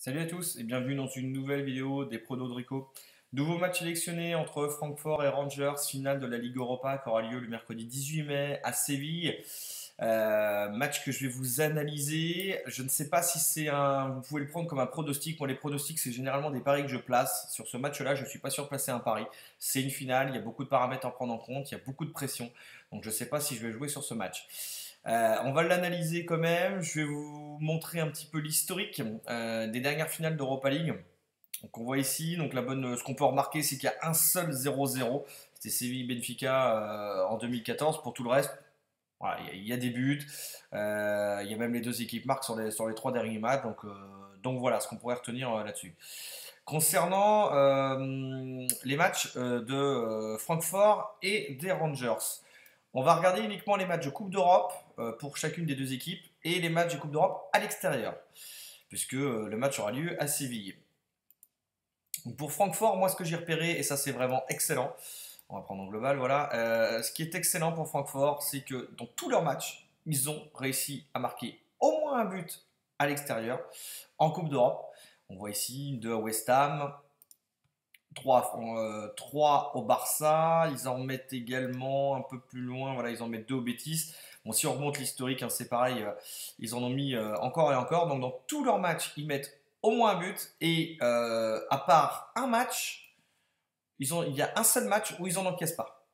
Salut à tous et bienvenue dans une nouvelle vidéo des pronos de Rico. Nouveau match sélectionné entre Francfort et Rangers, finale de la Ligue Europa qui aura lieu le mercredi 18 mai à Séville. Match que je vais vous analyser. Je ne sais pas si c'est un. Vous pouvez le prendre comme un pronostic. Moi, les pronostics, c'est généralement des paris que je place. Sur ce match-là, je ne suis pas sûr de placer un pari. C'est une finale, il y a beaucoup de paramètres à prendre en compte, il y a beaucoup de pression. Donc, je ne sais pas si je vais jouer sur ce match. On va l'analyser quand même. Je vais vous montrer un petit peu l'historique des dernières finales d'Europa League. Donc on voit ici, donc ce qu'on peut remarquer, c'est qu'il y a un seul 0-0. C'était Séville-Benfica en 2014. Pour tout le reste, voilà, il y a des buts. Il y a même les deux équipes marquent sur les trois derniers matchs. Donc voilà ce qu'on pourrait retenir là-dessus. Concernant les matchs de Francfort et des Rangers. On va regarder uniquement les matchs de Coupe d'Europe pour chacune des deux équipes et les matchs de Coupe d'Europe à l'extérieur, puisque le match aura lieu à Séville. Donc pour Francfort, moi ce que j'ai repéré, et ça c'est vraiment excellent, on va prendre en global, voilà, ce qui est excellent pour Francfort, c'est que dans tous leurs matchs, ils ont réussi à marquer au moins un but à l'extérieur en Coupe d'Europe. On voit ici 2 à West Ham, 3 au Barça, ils en mettent également un peu plus loin, voilà, ils en mettent 2 au Betis. Bon, si on remonte l'historique, hein, c'est pareil, ils en ont mis encore et encore. Donc dans tous leurs matchs, ils mettent au moins un but. Et à part un match, il y a un seul match où ils n'en encaissent pas.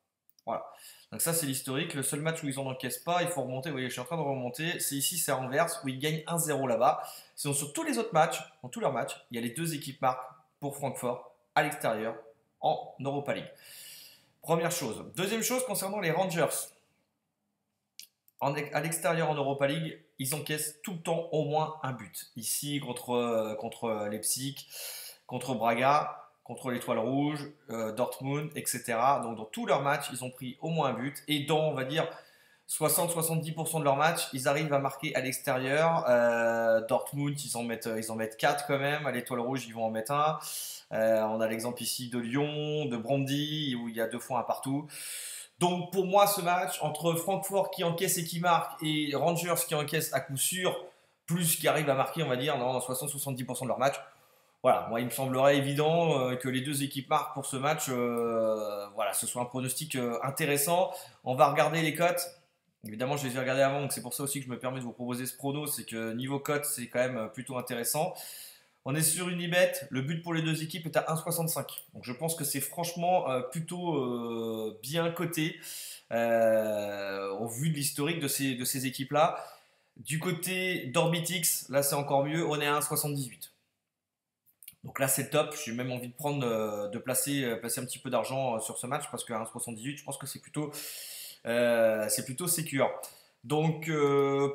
Voilà. Donc ça c'est l'historique. Le seul match où ils n'en encaissent pas, il faut remonter. Vous voyez, je suis en train de remonter. C'est ici, c'est Anvers, où ils gagnent 1-0 là-bas. Sinon sur tous les autres matchs, dans tous leurs matchs, il y a les deux équipes marquent pour Francfort à l'extérieur en Europa League. Première chose. Deuxième chose concernant les Rangers. À l'extérieur en Europa League, ils encaissent tout le temps au moins un but. Ici contre Leipzig, contre Braga, contre l'Étoile Rouge, Dortmund, etc. Donc dans tous leurs matchs, ils ont pris au moins un but. Et dans, on va dire, 60-70% de leurs matchs, ils arrivent à marquer à l'extérieur. Dortmund, ils en mettent 4 quand même. À l'Étoile Rouge, ils vont en mettre un. On a l'exemple ici de Lyon, de Brondby, où il y a 2 fois un partout. Donc pour moi, ce match entre Francfort qui encaisse et qui marque et Rangers qui encaisse à coup sûr, plus qui arrive à marquer, on va dire, dans 60-70% de leur match. Voilà, moi il me semblerait évident que les deux équipes marquent pour ce match. Voilà, ce soit un pronostic intéressant. On va regarder les cotes. Évidemment, je les ai regardés avant, donc c'est pour ça aussi que je me permets de vous proposer ce prono. C'est que niveau cote, c'est quand même plutôt intéressant. On est sur une ibet, le but pour les deux équipes est à 1,65. Donc je pense que c'est franchement plutôt bien coté au vu de l'historique de ces équipes-là. Du côté d'Orbitix, là c'est encore mieux, on est à 1,78. Donc là c'est top, j'ai même envie de prendre, de placer un petit peu d'argent sur ce match parce qu'à 1,78 je pense que c'est plutôt sécure. Donc,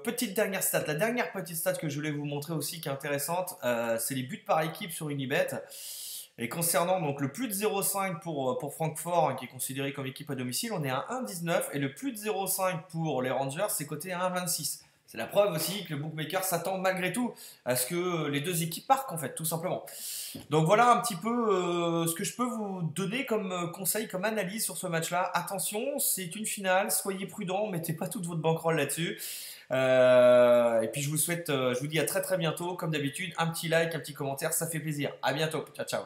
petite dernière stat. La dernière petite stat que je voulais vous montrer aussi qui est intéressante, c'est les buts par équipe sur Unibet. Et concernant donc le plus de 0,5 pour Francfort, hein, qui est considéré comme équipe à domicile, on est à 1,19. Et le plus de 0,5 pour les Rangers, c'est coté à 1,26. C'est la preuve aussi que le bookmaker s'attend malgré tout à ce que les deux équipes marquent en fait, tout simplement. Donc voilà un petit peu ce que je peux vous donner comme conseil, comme analyse sur ce match-là. Attention, c'est une finale, soyez prudents, mettez pas toute votre bankroll là-dessus. Et puis je vous dis à très très bientôt. Comme d'habitude, un petit like, un petit commentaire, ça fait plaisir. À bientôt, ciao ciao.